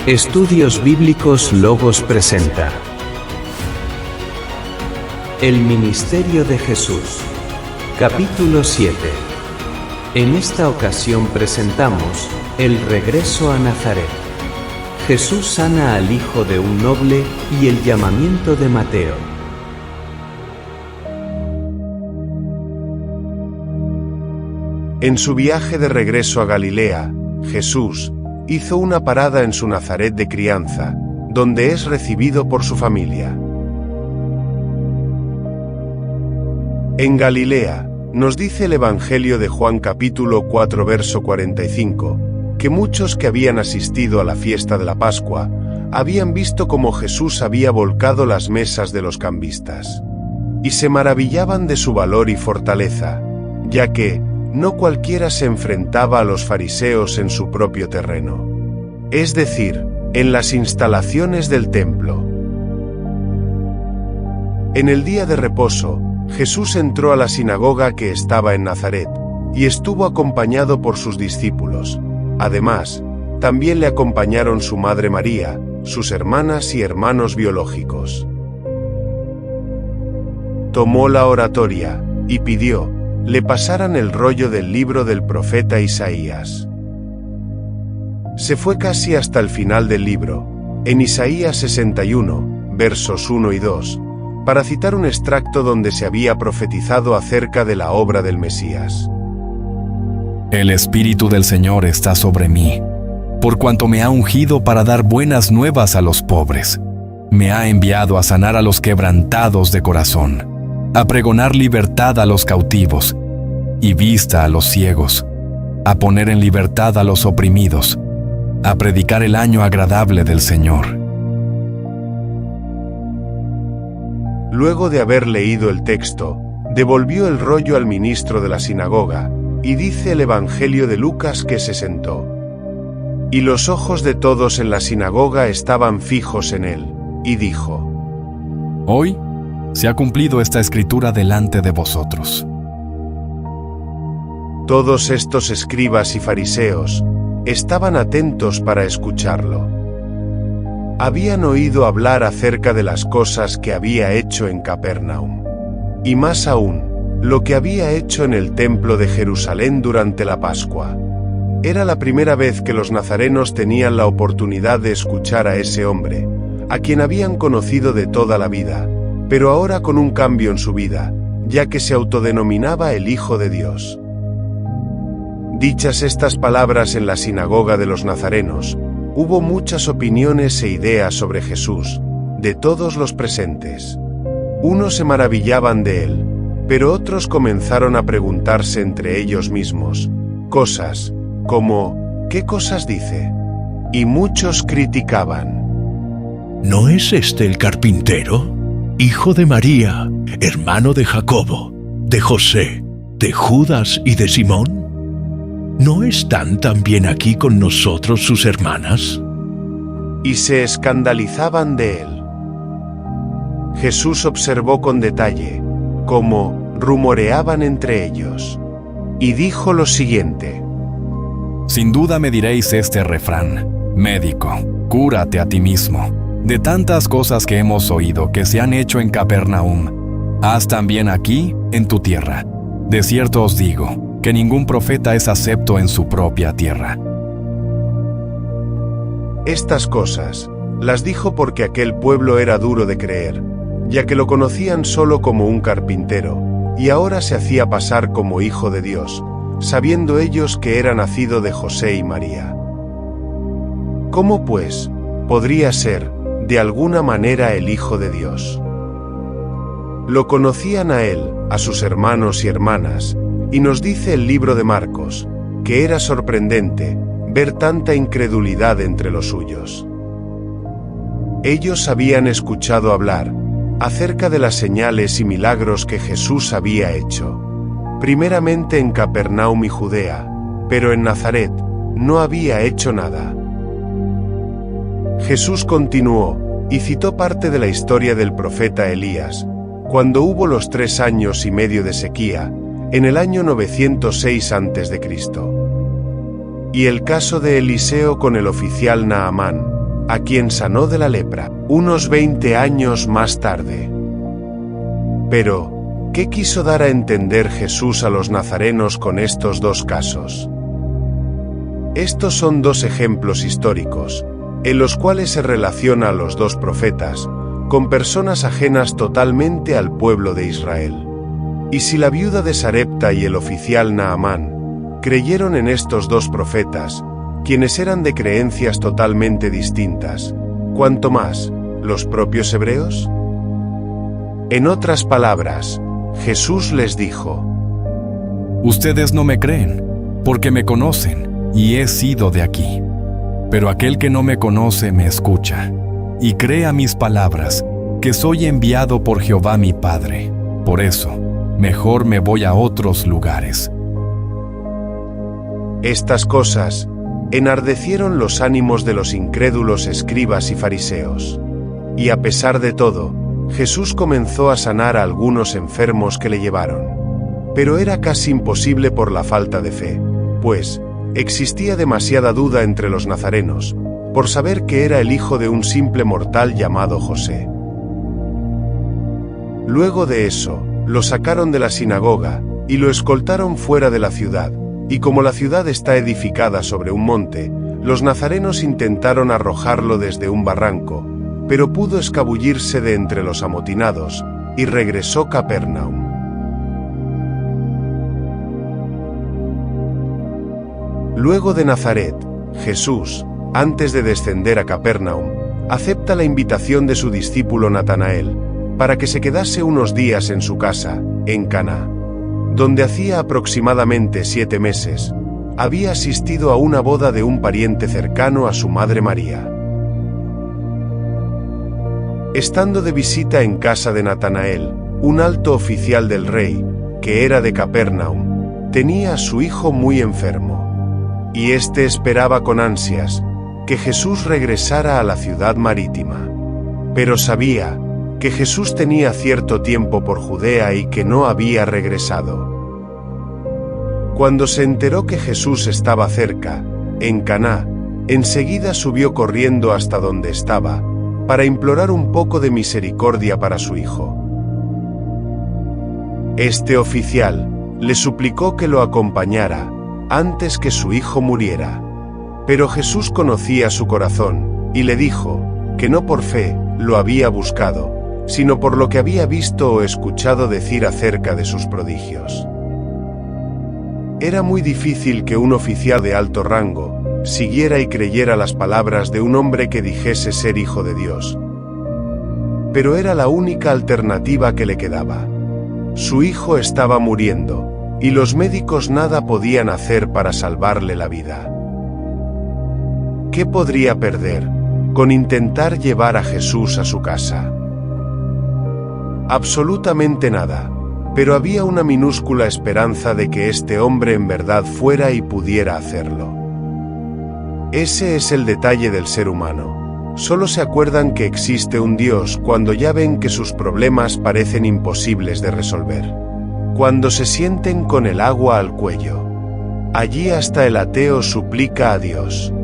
Estudios Bíblicos Logos presenta El Ministerio de Jesús, capítulo 7. En esta ocasión presentamos el regreso a Nazaret. Jesús sana al hijo de un noble y el llamamiento de Mateo. En su viaje de regreso a Galilea, Jesús hizo una parada en su Nazaret de crianza, donde es recibido por su familia. En Galilea, nos dice el Evangelio de Juan capítulo 4 verso 45, que muchos que habían asistido a la fiesta de la Pascua, habían visto cómo Jesús había volcado las mesas de los cambistas, y se maravillaban de su valor y fortaleza, ya que no cualquiera se enfrentaba a los fariseos en su propio terreno, es decir, en las instalaciones del templo. En el día de reposo, Jesús entró a la sinagoga que estaba en Nazaret, y estuvo acompañado por sus discípulos. Además, también le acompañaron su madre María, sus hermanas y hermanos biológicos. Tomó la oratoria, y pidió le pasaran el rollo del libro del profeta Isaías. Se fue casi hasta el final del libro, en Isaías 61, versos 1 y 2, para citar un extracto donde se había profetizado acerca de la obra del Mesías. El Espíritu del Señor está sobre mí, por cuanto me ha ungido para dar buenas nuevas a los pobres. Me ha enviado a sanar a los quebrantados de corazón, a pregonar libertad a los cautivos y vista a los ciegos, a poner en libertad a los oprimidos, a predicar el año agradable del Señor. Luego de haber leído el texto, devolvió el rollo al ministro de la sinagoga, y dice el Evangelio de Lucas que se sentó. Y los ojos de todos en la sinagoga estaban fijos en él, y dijo: Hoy se ha cumplido esta escritura delante de vosotros. Todos estos escribas y fariseos estaban atentos para escucharlo. Habían oído hablar acerca de las cosas que había hecho en Capernaum, y más aún, lo que había hecho en el templo de Jerusalén durante la Pascua. Era la primera vez que los nazarenos tenían la oportunidad de escuchar a ese hombre, a quien habían conocido de toda la vida, pero ahora con un cambio en su vida, ya que se autodenominaba el Hijo de Dios. Dichas estas palabras en la sinagoga de los nazarenos, hubo muchas opiniones e ideas sobre Jesús, de todos los presentes. Unos se maravillaban de él, pero otros comenzaron a preguntarse entre ellos mismos cosas como ¿qué cosas dice? Y muchos criticaban. ¿No es este el carpintero, hijo de María, hermano de Jacobo, de José, de Judas y de Simón? ¿No están también aquí con nosotros sus hermanas? Y se escandalizaban de él. Jesús observó con detalle cómo rumoreaban entre ellos, y dijo lo siguiente: Sin duda me diréis este refrán: Médico, cúrate a ti mismo. De tantas cosas que hemos oído que se han hecho en Capernaum, haz también aquí, en tu tierra. De cierto os digo, que ningún profeta es acepto en su propia tierra. Estas cosas las dijo porque aquel pueblo era duro de creer, ya que lo conocían solo como un carpintero, y ahora se hacía pasar como hijo de Dios, sabiendo ellos que era nacido de José y María. ¿Cómo pues podría ser, de alguna manera, el Hijo de Dios? Lo conocían a él, a sus hermanos y hermanas, y nos dice el libro de Marcos, que era sorprendente ver tanta incredulidad entre los suyos. Ellos habían escuchado hablar acerca de las señales y milagros que Jesús había hecho, primeramente en Capernaum y Judea, pero en Nazaret no había hecho nada. Jesús continuó, y citó parte de la historia del profeta Elías, cuando hubo los 3 años y medio de sequía, en el año 906 a.C. Y el caso de Eliseo con el oficial Naamán, a quien sanó de la lepra, unos 20 años más tarde. Pero, ¿qué quiso dar a entender Jesús a los nazarenos con estos dos casos? Estos son dos ejemplos históricos, en los cuales se relaciona a los dos profetas, con personas ajenas totalmente al pueblo de Israel. Y si la viuda de Sarepta y el oficial Naamán creyeron en estos dos profetas, quienes eran de creencias totalmente distintas, ¿cuánto más los propios hebreos? En otras palabras, Jesús les dijo: Ustedes no me creen, porque me conocen, y he sido de aquí. Pero aquel que no me conoce me escucha, y cree a mis palabras, que soy enviado por Jehová mi Padre. Por eso, mejor me voy a otros lugares. Estas cosas enardecieron los ánimos de los incrédulos escribas y fariseos. Y a pesar de todo, Jesús comenzó a sanar a algunos enfermos que le llevaron. Pero era casi imposible por la falta de fe, pues existía demasiada duda entre los nazarenos, por saber que era el hijo de un simple mortal llamado José. Luego de eso, lo sacaron de la sinagoga, y lo escoltaron fuera de la ciudad, y como la ciudad está edificada sobre un monte, los nazarenos intentaron arrojarlo desde un barranco, pero pudo escabullirse de entre los amotinados, y regresó a Capernaum. Luego de Nazaret, Jesús, antes de descender a Capernaum, acepta la invitación de su discípulo Natanael, para que se quedase unos días en su casa, en Caná, donde hacía aproximadamente 7 meses, había asistido a una boda de un pariente cercano a su madre María. Estando de visita en casa de Natanael, un alto oficial del rey, que era de Capernaum, tenía a su hijo muy enfermo, y éste esperaba con ansias que Jesús regresara a la ciudad marítima. Pero sabía que Jesús tenía cierto tiempo por Judea y que no había regresado. Cuando se enteró que Jesús estaba cerca, en Caná, enseguida subió corriendo hasta donde estaba, para implorar un poco de misericordia para su hijo. Este oficial le suplicó que lo acompañara, antes que su hijo muriera. Pero Jesús conocía su corazón, y le dijo que no por fe lo había buscado, sino por lo que había visto o escuchado decir acerca de sus prodigios. Era muy difícil que un oficial de alto rango siguiera y creyera las palabras de un hombre que dijese ser hijo de Dios. Pero era la única alternativa que le quedaba. Su hijo estaba muriendo, y los médicos nada podían hacer para salvarle la vida. ¿Qué podría perder con intentar llevar a Jesús a su casa? Absolutamente nada, pero había una minúscula esperanza de que este hombre en verdad fuera y pudiera hacerlo. Ese es el detalle del ser humano. Solo se acuerdan que existe un Dios cuando ya ven que sus problemas parecen imposibles de resolver. Cuando se sienten con el agua al cuello. Allí hasta el ateo suplica a Dios.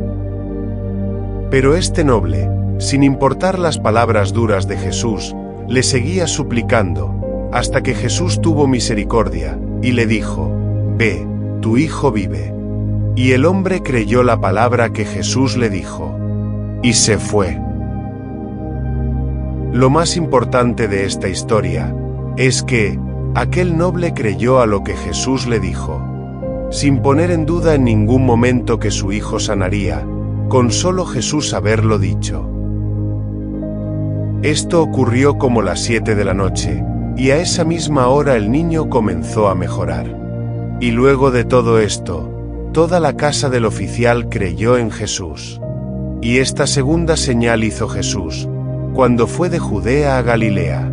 Pero este noble, sin importar las palabras duras de Jesús, le seguía suplicando, hasta que Jesús tuvo misericordia, y le dijo: «Ve, tu hijo vive». Y el hombre creyó la palabra que Jesús le dijo, y se fue. Lo más importante de esta historia es que aquel noble creyó a lo que Jesús le dijo, sin poner en duda en ningún momento que su hijo sanaría, con solo Jesús haberlo dicho. Esto ocurrió como las 7 de la noche, y a esa misma hora el niño comenzó a mejorar. Y luego de todo esto, toda la casa del oficial creyó en Jesús. Y esta segunda señal hizo Jesús, cuando fue de Judea a Galilea.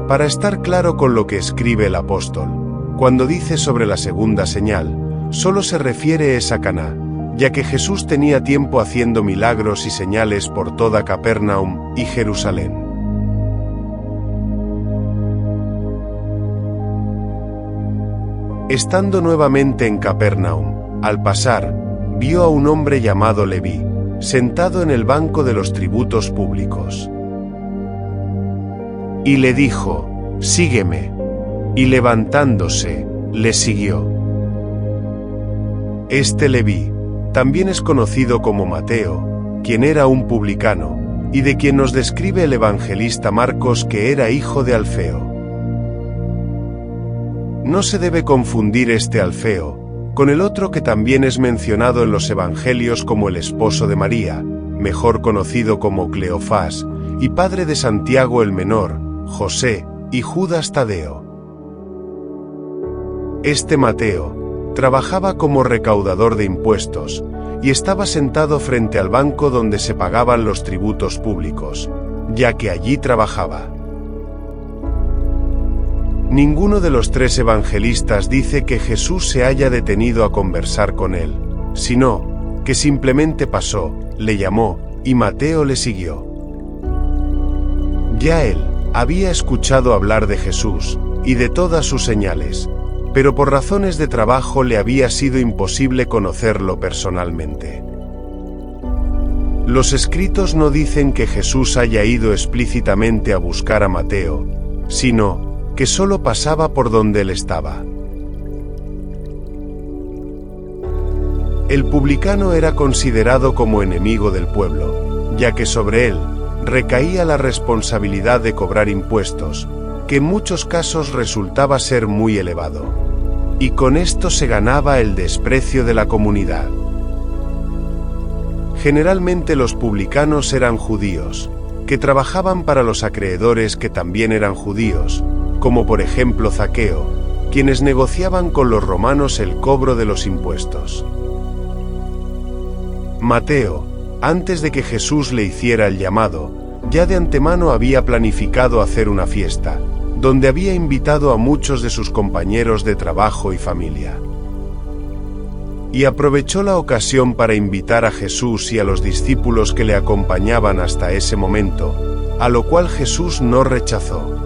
Para estar claro con lo que escribe el apóstol, cuando dice sobre la segunda señal, solo se refiere a Caná, ya que Jesús tenía tiempo haciendo milagros y señales por toda Capernaum y Jerusalén. Estando nuevamente en Capernaum, al pasar, vio a un hombre llamado Leví, sentado en el banco de los tributos públicos. Y le dijo: «Sígueme». Y levantándose, le siguió. Este Leví también es conocido como Mateo, quien era un publicano, y de quien nos describe el evangelista Marcos que era hijo de Alfeo. No se debe confundir este Alfeo con el otro que también es mencionado en los evangelios como el esposo de María, mejor conocido como Cleofás, y padre de Santiago el Menor, José y Judas Tadeo. Este Mateo trabajaba como recaudador de impuestos y estaba sentado frente al banco donde se pagaban los tributos públicos, ya que allí trabajaba. Ninguno de los tres evangelistas dice que Jesús se haya detenido a conversar con él, sino que simplemente pasó, le llamó, y Mateo le siguió. Ya él había escuchado hablar de Jesús y de todas sus señales, pero por razones de trabajo le había sido imposible conocerlo personalmente. Los escritos no dicen que Jesús haya ido explícitamente a buscar a Mateo, sino que solo pasaba por donde él estaba. El publicano era considerado como enemigo del pueblo, ya que sobre él recaía la responsabilidad de cobrar impuestos, que en muchos casos resultaba ser muy elevado, y con esto se ganaba el desprecio de la comunidad. Generalmente los publicanos eran judíos, que trabajaban para los acreedores que también eran judíos, como por ejemplo Zaqueo, quienes negociaban con los romanos el cobro de los impuestos. Mateo, antes de que Jesús le hiciera el llamado, ya de antemano había planificado hacer una fiesta, donde había invitado a muchos de sus compañeros de trabajo y familia. Y aprovechó la ocasión para invitar a Jesús y a los discípulos que le acompañaban hasta ese momento, a lo cual Jesús no rechazó.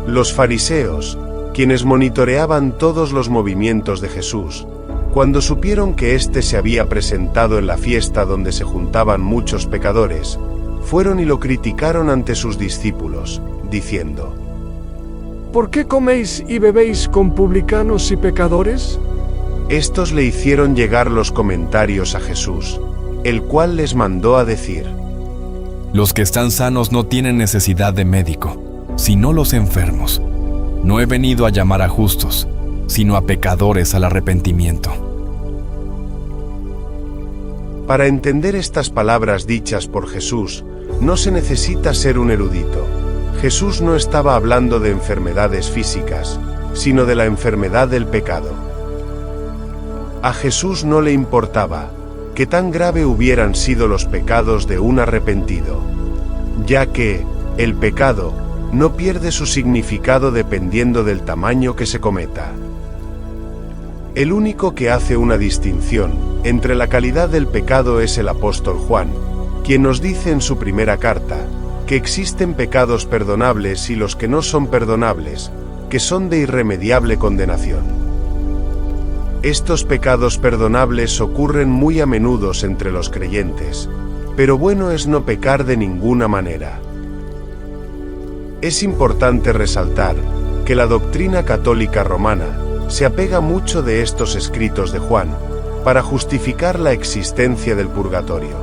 Los fariseos, quienes monitoreaban todos los movimientos de Jesús, cuando supieron que éste se había presentado en la fiesta donde se juntaban muchos pecadores, fueron y lo criticaron ante sus discípulos, diciendo: ¿Por qué coméis y bebéis con publicanos y pecadores? Estos le hicieron llegar los comentarios a Jesús, el cual les mandó a decir: Los que están sanos no tienen necesidad de médico, sino los enfermos. No he venido a llamar a justos, sino a pecadores al arrepentimiento. Para entender estas palabras dichas por Jesús, no se necesita ser un erudito. Jesús no estaba hablando de enfermedades físicas, sino de la enfermedad del pecado. A Jesús no le importaba que tan grave hubieran sido los pecados de un arrepentido, ya que el pecado no pierde su significado dependiendo del tamaño que se cometa. El único que hace una distinción entre la calidad del pecado es el apóstol Juan, quien nos dice en su primera carta que existen pecados perdonables y los que no son perdonables, que son de irremediable condenación. Estos pecados perdonables ocurren muy a menudo entre los creyentes, pero bueno es no pecar de ninguna manera. Es importante resaltar que la doctrina católica romana se apega mucho de estos escritos de Juan para justificar la existencia del purgatorio.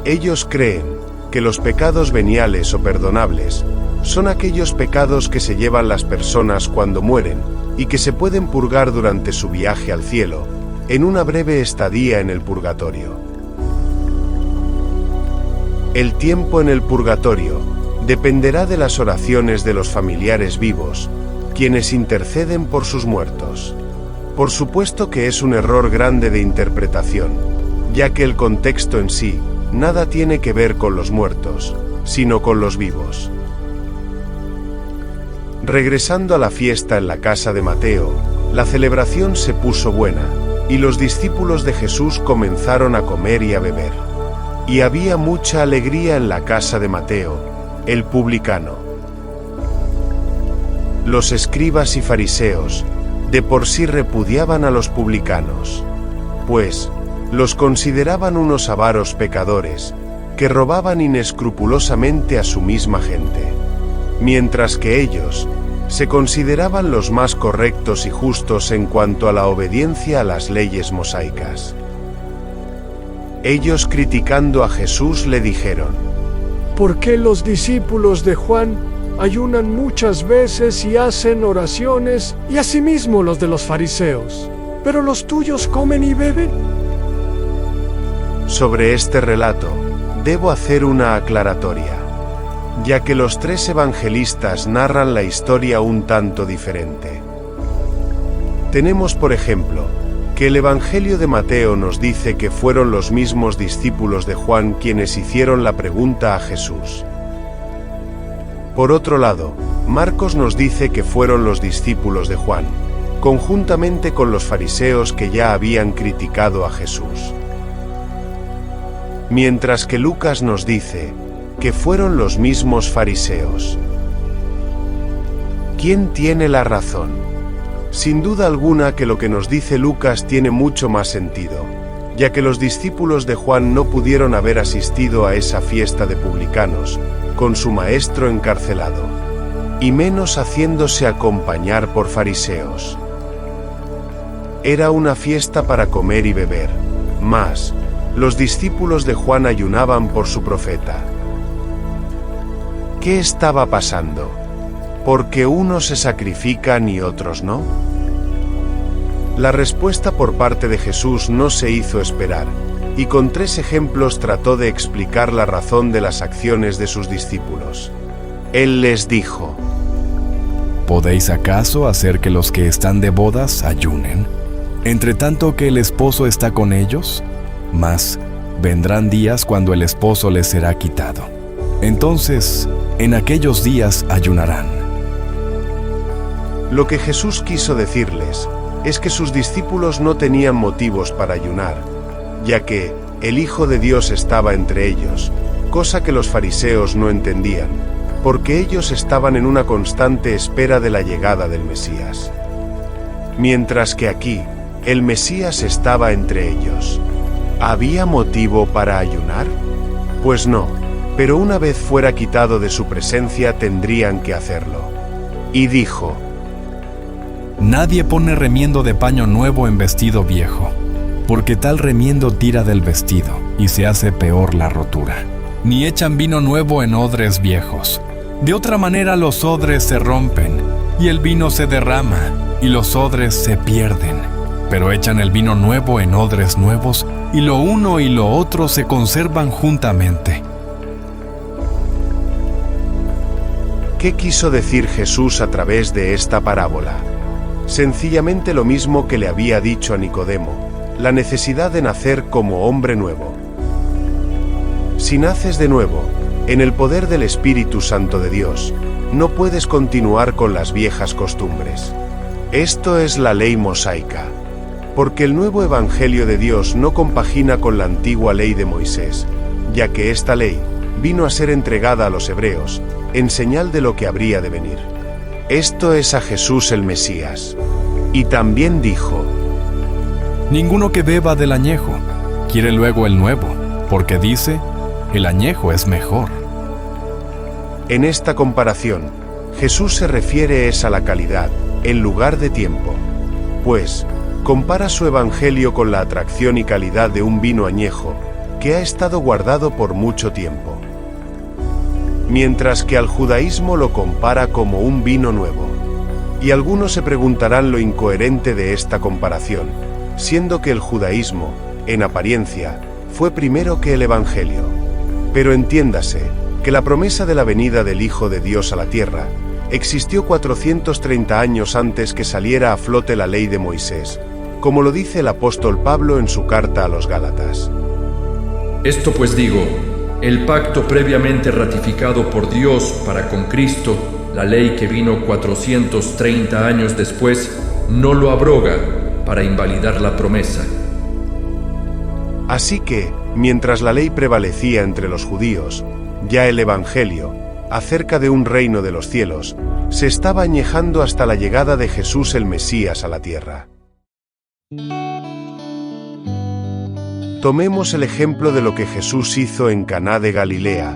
Ellos creen que los pecados veniales o perdonables son aquellos pecados que se llevan las personas cuando mueren y que se pueden purgar durante su viaje al cielo, en una breve estadía en el purgatorio. El tiempo en el purgatorio dependerá de las oraciones de los familiares vivos, quienes interceden por sus muertos. Por supuesto que es un error grande de interpretación, ya que el contexto en sí nada tiene que ver con los muertos, sino con los vivos. Regresando a la fiesta en la casa de Mateo, la celebración se puso buena, y los discípulos de Jesús comenzaron a comer y a beber. Y había mucha alegría en la casa de Mateo, el publicano. Los escribas y fariseos de por sí repudiaban a los publicanos, pues Los consideraban unos avaros pecadores, que robaban inescrupulosamente a su misma gente, mientras que ellos se consideraban los más correctos y justos en cuanto a la obediencia a las leyes mosaicas. Ellos, criticando a Jesús, le dijeron: ¿Por qué los discípulos de Juan ayunan muchas veces y hacen oraciones, y asimismo los de los fariseos, pero los tuyos comen y beben? Sobre este relato, debo hacer una aclaratoria, ya que los tres evangelistas narran la historia un tanto diferente. Tenemos, por ejemplo, que el Evangelio de Mateo nos dice que fueron los mismos discípulos de Juan quienes hicieron la pregunta a Jesús. Por otro lado, Marcos nos dice que fueron los discípulos de Juan, conjuntamente con los fariseos que ya habían criticado a Jesús. Mientras que Lucas nos dice que fueron los mismos fariseos. ¿Quién tiene la razón? Sin duda alguna que lo que nos dice Lucas tiene mucho más sentido, ya que los discípulos de Juan no pudieron haber asistido a esa fiesta de publicanos, con su maestro encarcelado, y menos haciéndose acompañar por fariseos. Era una fiesta para comer y beber, mas los discípulos de Juan ayunaban por su profeta. ¿Qué estaba pasando? ¿Por qué unos se sacrifican y otros no? La respuesta por parte de Jesús no se hizo esperar, y con 3 ejemplos trató de explicar la razón de las acciones de sus discípulos. Él les dijo: ¿Podéis acaso hacer que los que están de bodas ayunen, entre tanto que el esposo está con ellos? Mas vendrán días cuando el esposo les será quitado. Entonces, en aquellos días ayunarán. Lo que Jesús quiso decirles es que sus discípulos no tenían motivos para ayunar, ya que el Hijo de Dios estaba entre ellos, cosa que los fariseos no entendían, porque ellos estaban en una constante espera de la llegada del Mesías. Mientras que aquí, el Mesías estaba entre ellos. ¿Había motivo para ayunar? Pues no, pero una vez fuera quitado de su presencia tendrían que hacerlo. Y dijo: Nadie pone remiendo de paño nuevo en vestido viejo, porque tal remiendo tira del vestido, y se hace peor la rotura. Ni echan vino nuevo en odres viejos. De otra manera los odres se rompen, y el vino se derrama, y los odres se pierden. Pero echan el vino nuevo en odres nuevos, y lo uno y lo otro se conservan juntamente. ¿Qué quiso decir Jesús a través de esta parábola? Sencillamente lo mismo que le había dicho a Nicodemo: la necesidad de nacer como hombre nuevo. Si naces de nuevo, en el poder del Espíritu Santo de Dios, no puedes continuar con las viejas costumbres. Esto es la ley mosaica, porque el nuevo Evangelio de Dios no compagina con la antigua ley de Moisés, ya que esta ley vino a ser entregada a los hebreos, en señal de lo que habría de venir. Esto es a Jesús el Mesías. Y también dijo: Ninguno que beba del añejo quiere luego el nuevo, porque dice, el añejo es mejor. En esta comparación, Jesús se refiere a la calidad, en lugar de tiempo, pues compara su evangelio con la atracción y calidad de un vino añejo, que ha estado guardado por mucho tiempo. Mientras que al judaísmo lo compara como un vino nuevo. Y algunos se preguntarán lo incoherente de esta comparación, siendo que el judaísmo, en apariencia, fue primero que el Evangelio. Pero entiéndase que la promesa de la venida del Hijo de Dios a la tierra existió 430 años antes que saliera a flote la ley de Moisés, como lo dice el apóstol Pablo en su carta a los Gálatas. Esto pues digo, el pacto previamente ratificado por Dios para con Cristo, la ley que vino 430 años después, no lo abroga para invalidar la promesa. Así que, mientras la ley prevalecía entre los judíos, ya el Evangelio, acerca de un reino de los cielos, se estaba añejando hasta la llegada de Jesús el Mesías a la tierra. Tomemos el ejemplo de lo que Jesús hizo en Caná de Galilea,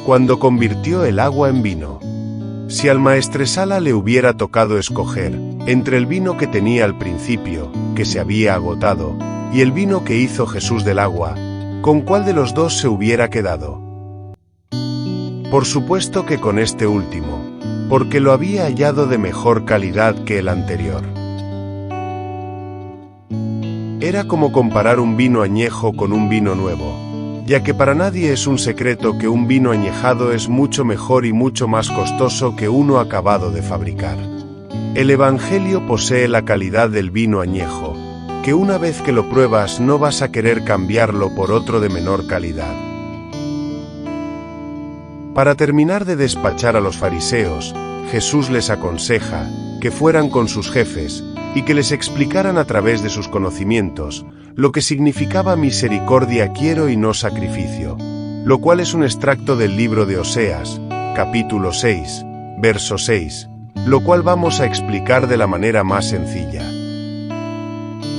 cuando convirtió el agua en vino. Si al maestresala le hubiera tocado escoger entre el vino que tenía al principio, que se había agotado, y el vino que hizo Jesús del agua, ¿con cuál de los dos se hubiera quedado? Por supuesto que con este último, porque lo había hallado de mejor calidad que el anterior. Era como comparar un vino añejo con un vino nuevo, ya que para nadie es un secreto que un vino añejado es mucho mejor y mucho más costoso que uno acabado de fabricar. El Evangelio posee la calidad del vino añejo, que una vez que lo pruebas no vas a querer cambiarlo por otro de menor calidad. Para terminar de despachar a los fariseos, Jesús les aconseja que fueran con sus jefes y que les explicaran a través de sus conocimientos lo que significaba misericordia quiero y no sacrificio, lo cual es un extracto del libro de Oseas, capítulo 6, verso 6, lo cual vamos a explicar de la manera más sencilla.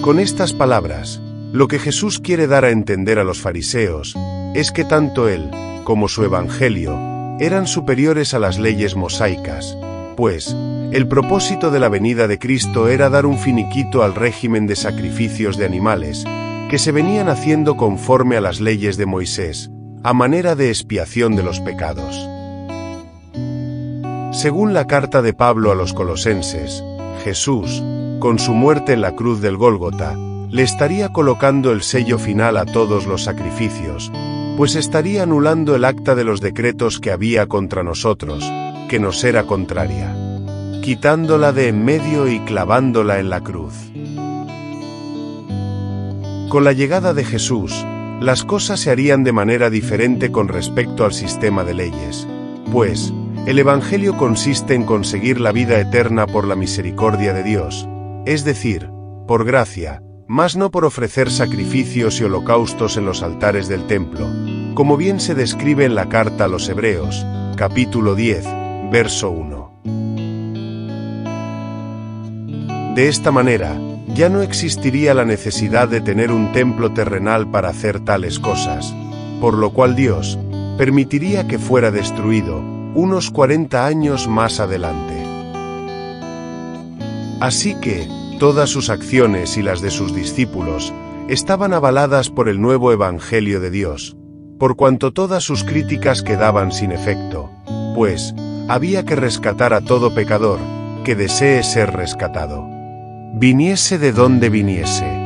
Con estas palabras, lo que Jesús quiere dar a entender a los fariseos es que tanto él como su evangelio eran superiores a las leyes mosaicas, pues el propósito de la venida de Cristo era dar un finiquito al régimen de sacrificios de animales que se venían haciendo conforme a las leyes de Moisés, a manera de expiación de los pecados. Según la carta de Pablo a los colosenses, Jesús, con su muerte en la cruz del Gólgota, le estaría colocando el sello final a todos los sacrificios, pues estaría anulando el acta de los decretos que había contra nosotros, que nos era contraria, quitándola de en medio y clavándola en la cruz. Con la llegada de Jesús, las cosas se harían de manera diferente con respecto al sistema de leyes, pues el Evangelio consiste en conseguir la vida eterna por la misericordia de Dios, es decir, por gracia, mas no por ofrecer sacrificios y holocaustos en los altares del templo, como bien se describe en la carta a los Hebreos, capítulo 10, verso 1. De esta manera, ya no existiría la necesidad de tener un templo terrenal para hacer tales cosas, por lo cual Dios permitiría que fuera destruido unos 40 años más adelante. Así que, todas sus acciones y las de sus discípulos estaban avaladas por el nuevo Evangelio de Dios, por cuanto todas sus críticas quedaban sin efecto, pues había que rescatar a todo pecador que desee ser rescatado, viniese de donde viniese.